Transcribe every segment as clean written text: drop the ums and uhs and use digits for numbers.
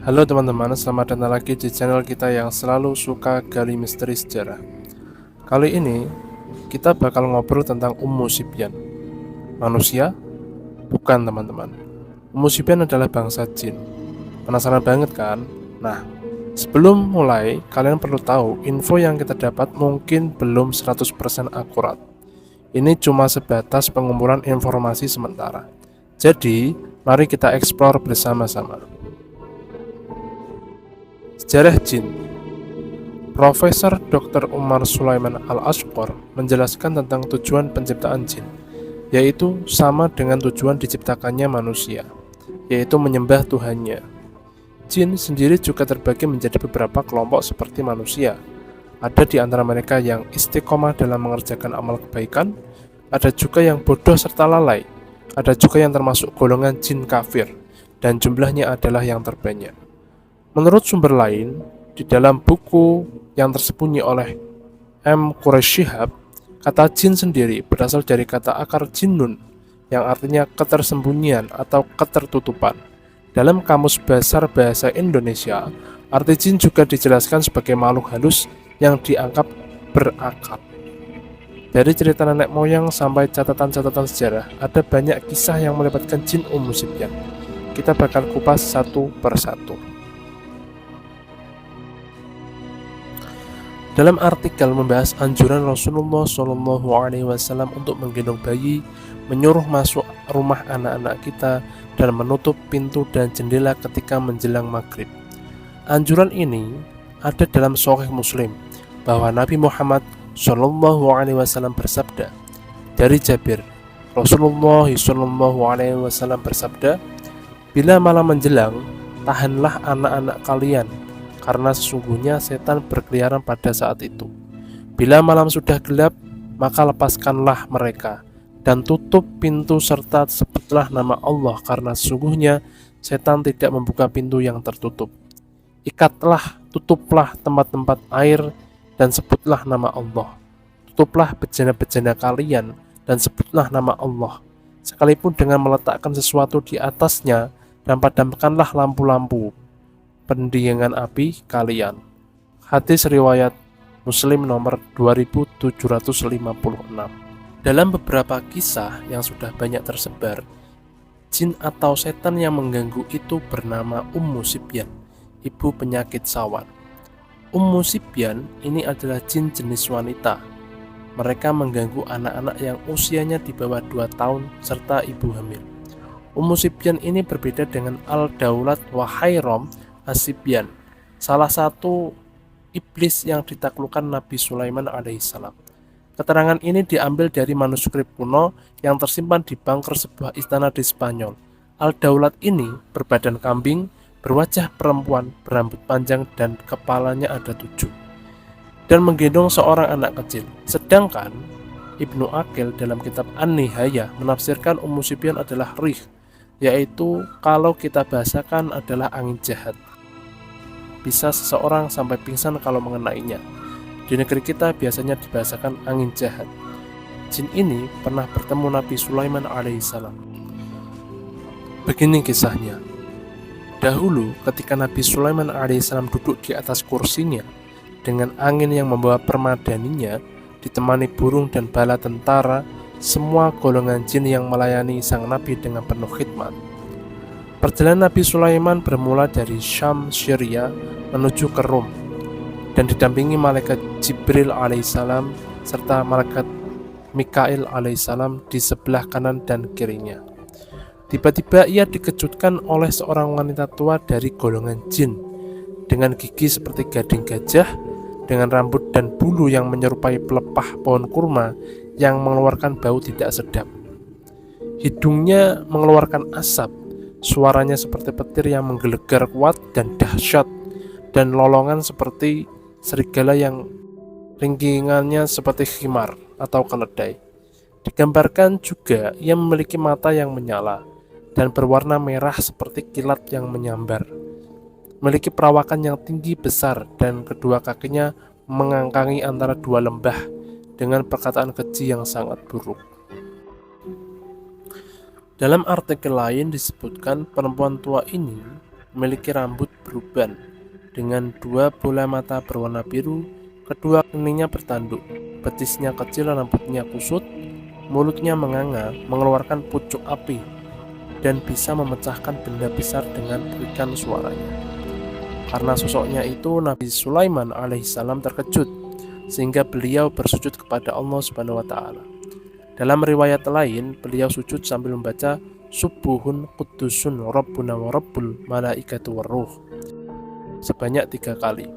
Halo teman-teman, selamat datang lagi di channel kita yang selalu suka gali misteri sejarah. Kali ini kita bakal ngobrol tentang Sibyan. Manusia? Bukan teman-teman. Sibyan adalah bangsa jin. Penasaran banget kan? Nah, sebelum mulai, kalian perlu tahu info yang kita dapat mungkin belum 100% akurat. Ini cuma sebatas pengumpulan informasi sementara. Jadi, mari kita explore bersama-sama. Sejarah Jin. Profesor Dr. Umar Sulaiman Al-Ashqar menjelaskan tentang tujuan penciptaan jin, yaitu sama dengan tujuan diciptakannya manusia, yaitu menyembah Tuhannya. Jin sendiri juga terbagi menjadi beberapa kelompok seperti manusia. Ada di antara mereka yang istiqomah dalam mengerjakan amal kebaikan, ada juga yang bodoh serta lalai, ada juga yang termasuk golongan jin kafir, dan jumlahnya adalah yang terbanyak. Menurut sumber lain, di dalam buku yang tersembunyi oleh M. Quraish Shihab, kata jin sendiri berasal dari kata akar jinnun, yang artinya ketersembunyian atau ketertutupan. Dalam Kamus Besar Bahasa Indonesia, arti jin juga dijelaskan sebagai makhluk halus yang dianggap berakal. Dari cerita nenek moyang sampai catatan-catatan sejarah, ada banyak kisah yang melibatkan jin Sibyan. Kita bakal kupas satu persatu. Dalam artikel membahas anjuran Rasulullah SAW untuk menggendong bayi, menyuruh masuk rumah anak-anak kita, dan menutup pintu dan jendela ketika menjelang maghrib. Anjuran ini ada dalam Sahih Muslim bahwa Nabi Muhammad SAW bersabda dari Jabir, Rasulullah SAW bersabda, "Bila malam menjelang, tahanlah anak-anak kalian, karena sesungguhnya setan berkeliaran pada saat itu. Bila malam sudah gelap, maka lepaskanlah mereka, dan tutup pintu serta sebutlah nama Allah, karena sesungguhnya setan tidak membuka pintu yang tertutup. Ikatlah, tutuplah tempat-tempat air, dan sebutlah nama Allah. Tutuplah bejana-bejana kalian, dan sebutlah nama Allah, sekalipun dengan meletakkan sesuatu di atasnya, dan padamkanlah lampu-lampu pendingan api kalian." Hadis riwayat Muslim nomor 2756. Dalam beberapa kisah yang sudah banyak tersebar, jin atau setan yang mengganggu itu bernama Sibyan, ibu penyakit sawan. Sibyan ini adalah jin jenis wanita. Mereka mengganggu anak-anak yang usianya di bawah 2 tahun serta ibu hamil. Sibyan ini berbeda dengan Al-Daulat wa Hayrom As-Sibyan, salah satu iblis yang ditaklukkan Nabi Sulaiman alaihissalam. Keterangan ini diambil dari manuskrip kuno yang tersimpan di bunker sebuah istana di Spanyol. Al-Daulat ini berbadan kambing, berwajah perempuan, berambut panjang, dan kepalanya ada 7, dan menggendong seorang anak kecil. Sedangkan Ibnu Aqil dalam kitab An-Nihayah menafsirkan Sibyan adalah rih, yaitu kalau kita bahasakan adalah angin jahat. Bisa seseorang sampai pingsan kalau mengenainya. Di negeri kita biasanya dibahasakan angin jahat. Jin ini pernah bertemu Nabi Sulaiman alaihissalam. Begini kisahnya. Dahulu ketika Nabi Sulaiman alaihissalam duduk di atas kursinya, dengan angin yang membawa permadaninya, ditemani burung dan bala tentara, semua golongan jin yang melayani sang Nabi dengan penuh khidmat. Perjalanan Nabi Sulaiman bermula dari Syam, Syria, menuju ke Rom, dan didampingi malaikat Jibril alaihissalam serta malaikat Mikail alaihissalam di sebelah kanan dan kirinya. Tiba-tiba ia dikejutkan oleh seorang wanita tua dari golongan jin, dengan gigi seperti gading gajah, dengan rambut dan bulu yang menyerupai pelepah pohon kurma yang mengeluarkan bau tidak sedap. Hidungnya mengeluarkan asap. Suaranya seperti petir yang menggelegar kuat dan dahsyat, dan lolongan seperti serigala yang ringkingannya seperti khimar atau keledai. Digambarkan juga ia memiliki mata yang menyala dan berwarna merah seperti kilat yang menyambar. Memiliki perawakan yang tinggi besar, dan kedua kakinya mengangkangi antara 2 lembah dengan perkataan keji yang sangat buruk. Dalam artikel lain disebutkan perempuan tua ini memiliki rambut beruban dengan 2 bola mata berwarna biru, kedua keningnya bertanduk, betisnya kecil, rambutnya kusut, mulutnya menganga, mengeluarkan pucuk api, dan bisa memecahkan benda besar dengan berikan suaranya. Karena sosoknya itu, Nabi Sulaiman alaihissalam terkejut, sehingga beliau bersujud kepada Allah Subhanahu wa Ta'ala. Dalam riwayat lain, beliau sujud sambil membaca Subuhun Qudusun Rabbuna wa Rabbul Malaikatu Warruh sebanyak 3 kali.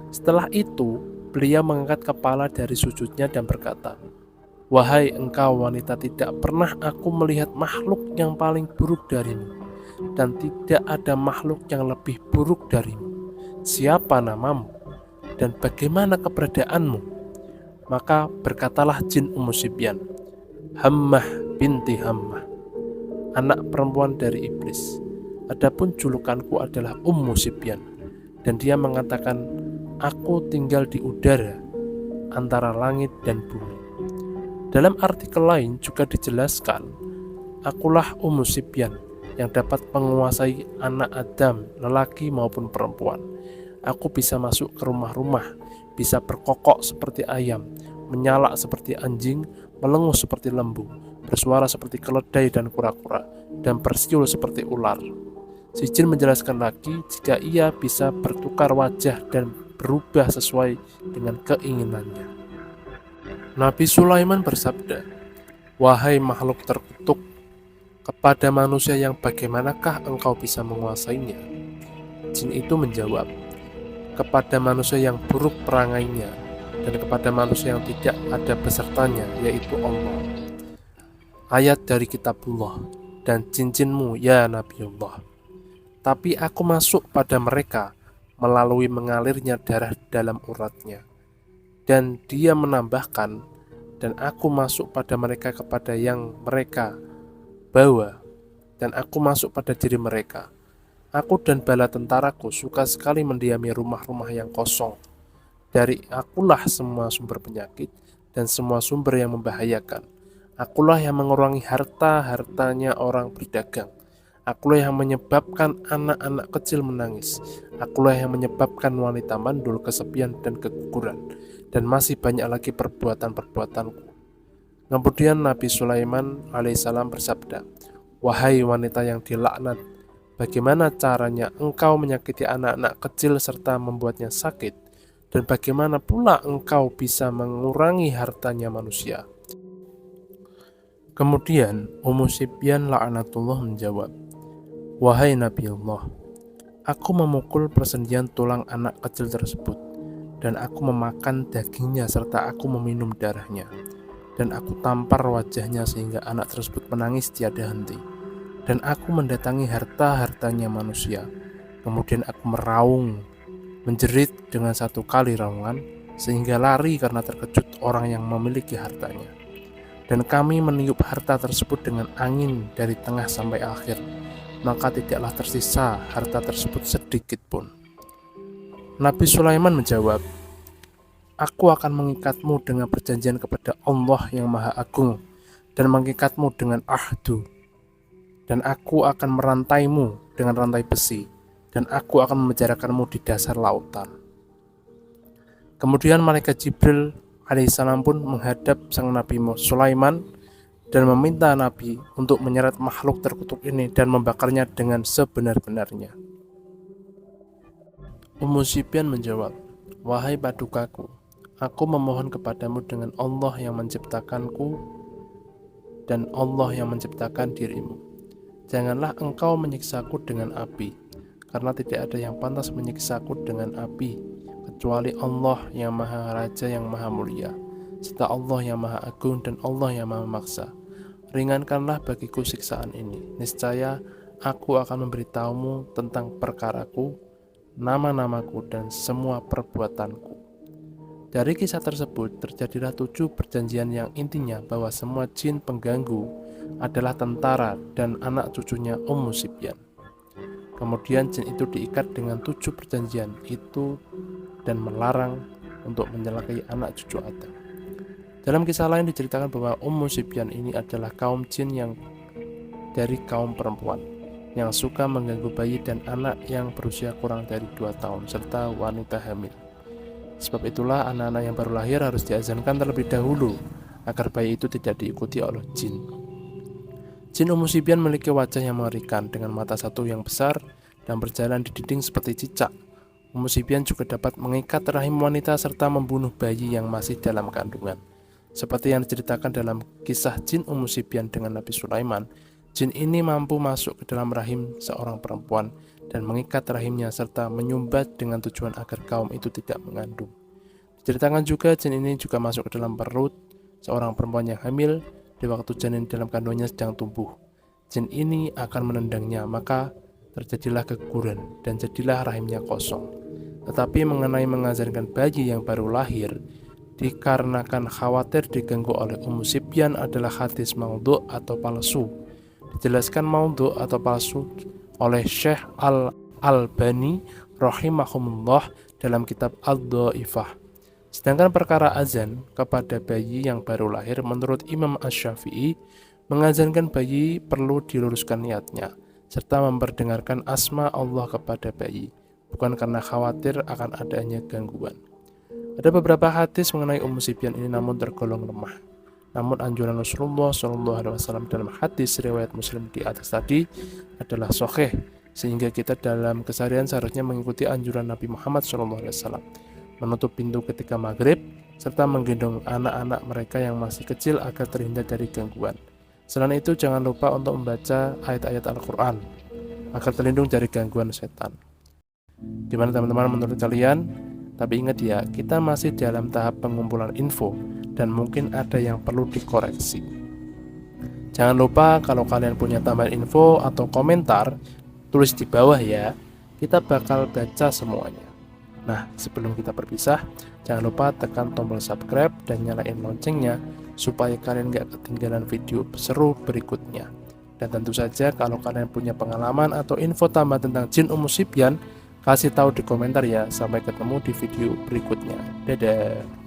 Setelah itu, beliau mengangkat kepala dari sujudnya dan berkata, "Wahai engkau wanita, tidak pernah aku melihat makhluk yang paling buruk darimu, dan tidak ada makhluk yang lebih buruk darimu. Siapa namamu dan bagaimana keberadaanmu?" Maka berkatalah jin Ummu Sibyan, "Hammah binti Hammah, anak perempuan dari iblis. Adapun julukanku adalah Ummu Sibyan." Dan dia mengatakan, "Aku tinggal di udara antara langit dan bumi." Dalam artikel lain juga dijelaskan, "Akulah Ummu Sibyan yang dapat menguasai anak Adam, lelaki maupun perempuan. Aku bisa masuk ke rumah-rumah, bisa berkokok seperti ayam, menyalak seperti anjing, melenguh seperti lembu, bersuara seperti keledai dan kura-kura, dan bersiul seperti ular." Si jin menjelaskan lagi, jika ia bisa bertukar wajah dan berubah sesuai dengan keinginannya. Nabi Sulaiman bersabda, "Wahai makhluk terkutuk, kepada manusia yang bagaimanakah engkau bisa menguasainya?" Jin itu menjawab, "Kepada manusia yang buruk perangainya, dan kepada manusia yang tidak ada besertanya, yaitu Allah." Ayat dari kitabullah, "Dan cincinku ya Nabiullah, tapi aku masuk pada mereka melalui mengalirnya darah dalam uratnya." Dan dia menambahkan, "Dan aku masuk pada mereka kepada yang mereka bawa, dan aku masuk pada diri mereka. Aku dan bala tentaraku suka sekali mendiami rumah-rumah yang kosong. Dari akulah semua sumber penyakit dan semua sumber yang membahayakan. Akulah yang mengurangi harta-hartanya orang berdagang. Akulah yang menyebabkan anak-anak kecil menangis. Akulah yang menyebabkan wanita mandul, kesepian, dan keguguran. Dan masih banyak lagi perbuatan-perbuatanku." Kemudian Nabi Sulaiman alaihissalam bersabda, "Wahai wanita yang dilaknat, bagaimana caranya engkau menyakiti anak-anak kecil serta membuatnya sakit? Dan bagaimana pula engkau bisa mengurangi hartanya manusia?" Kemudian Ummu Sibyan laknatullah menjawab, "Wahai Nabi Allah, aku memukul persendian tulang anak kecil tersebut, dan aku memakan dagingnya serta aku meminum darahnya, dan aku tampar wajahnya sehingga anak tersebut menangis tiada henti, dan aku mendatangi harta-hartanya manusia. Kemudian aku meraung, menjerit dengan 1 kali raungan, sehingga lari karena terkejut orang yang memiliki hartanya. Dan kami meniup harta tersebut dengan angin dari tengah sampai akhir, maka tidaklah tersisa harta tersebut sedikit pun." Nabi Sulaiman menjawab, "Aku akan mengikatmu dengan perjanjian kepada Allah yang Maha Agung, dan mengikatmu dengan ahdu, dan aku akan merantaimu dengan rantai besi, dan aku akan memenjarakanmu di dasar lautan." Kemudian malaikat Jibril alaihissalam pun menghadap sang Nabi Sulaiman dan meminta Nabi untuk menyeret makhluk terkutuk ini dan membakarnya dengan sebenar-benarnya. Ummu Sibyan menjawab, "Wahai padukaku, aku memohon kepadamu dengan Allah yang menciptakanku dan Allah yang menciptakan dirimu. Janganlah engkau menyiksaku dengan api, karena tidak ada yang pantas menyiksaku dengan api kecuali Allah yang Maha Raja yang Maha Mulia, serta Allah yang Maha Agung dan Allah yang Maha Maksa. Ringankanlah bagiku siksaan ini. Niscaya aku akan memberitahumu tentang perkaraku, nama-namaku, dan semua perbuatanku." Dari kisah tersebut terjadilah 7 perjanjian yang intinya bahwa semua jin pengganggu adalah tentara dan anak cucunya Ummu Sibyan. Kemudian jin itu diikat dengan 7 perjanjian itu dan melarang untuk menyelakai anak cucu Adam. Dalam kisah lain diceritakan bahwa Ummu Sibyan ini adalah kaum jin yang dari kaum perempuan yang suka mengganggu bayi dan anak yang berusia kurang dari 2 tahun serta wanita hamil. Sebab itulah anak-anak yang baru lahir harus diazankan terlebih dahulu agar bayi itu tidak diikuti oleh jin. Jin Ummu Sibyan memiliki wajah yang mengerikan dengan mata satu yang besar dan berjalan di dinding seperti cicak. Ummu Sibyan juga dapat mengikat rahim wanita serta membunuh bayi yang masih dalam kandungan. Seperti yang diceritakan dalam kisah jin Ummu Sibyan dengan Nabi Sulaiman, jin ini mampu masuk ke dalam rahim seorang perempuan dan mengikat rahimnya serta menyumbat dengan tujuan agar kaum itu tidak mengandung. Diceritakan juga jin ini juga masuk ke dalam perut seorang perempuan yang hamil di waktu janin dalam kandungannya sedang tumbuh. Jin ini akan menendangnya, maka terjadilah keguguran dan jadilah rahimnya kosong. Tetapi mengenai mengazankan bayi yang baru lahir, dikarenakan khawatir diganggu oleh Ummu Sibyan adalah hadis maudhu' atau palsu. Dijelaskan maudhu' atau palsu oleh Syekh Al-Albani rahimahumullah dalam kitab Ad-Dhaifah. Sedangkan perkara azan kepada bayi yang baru lahir menurut Imam Asy-Syafi'i, mengazankan bayi perlu diluruskan niatnya serta memperdengarkan asma Allah kepada bayi, bukan karena khawatir akan adanya gangguan. Ada beberapa hadis mengenai Ummu Sibyan ini namun tergolong lemah. Namun anjuran Rasulullah SAW dalam hadis riwayat Muslim di atas tadi adalah sahih, sehingga kita dalam keseharian seharusnya mengikuti anjuran Nabi Muhammad SAW, menutup pintu ketika maghrib, serta menggendong anak-anak mereka yang masih kecil agar terhindar dari gangguan. Selain itu, jangan lupa untuk membaca ayat-ayat Al-Quran agar terlindung dari gangguan setan. Gimana teman-teman menurut kalian? Tapi ingat ya, kita masih dalam tahap pengumpulan info dan mungkin ada yang perlu dikoreksi. Jangan lupa kalau kalian punya tambahan info atau komentar, tulis di bawah ya. Kita bakal baca semuanya. Nah, sebelum kita berpisah, jangan lupa tekan tombol subscribe dan nyalain loncengnya supaya kalian gak ketinggalan video seru berikutnya. Dan tentu saja kalau kalian punya pengalaman atau info tambah tentang jin Ummu Sibyan, kasih tahu di komentar ya. Sampai ketemu di video berikutnya. Dadah.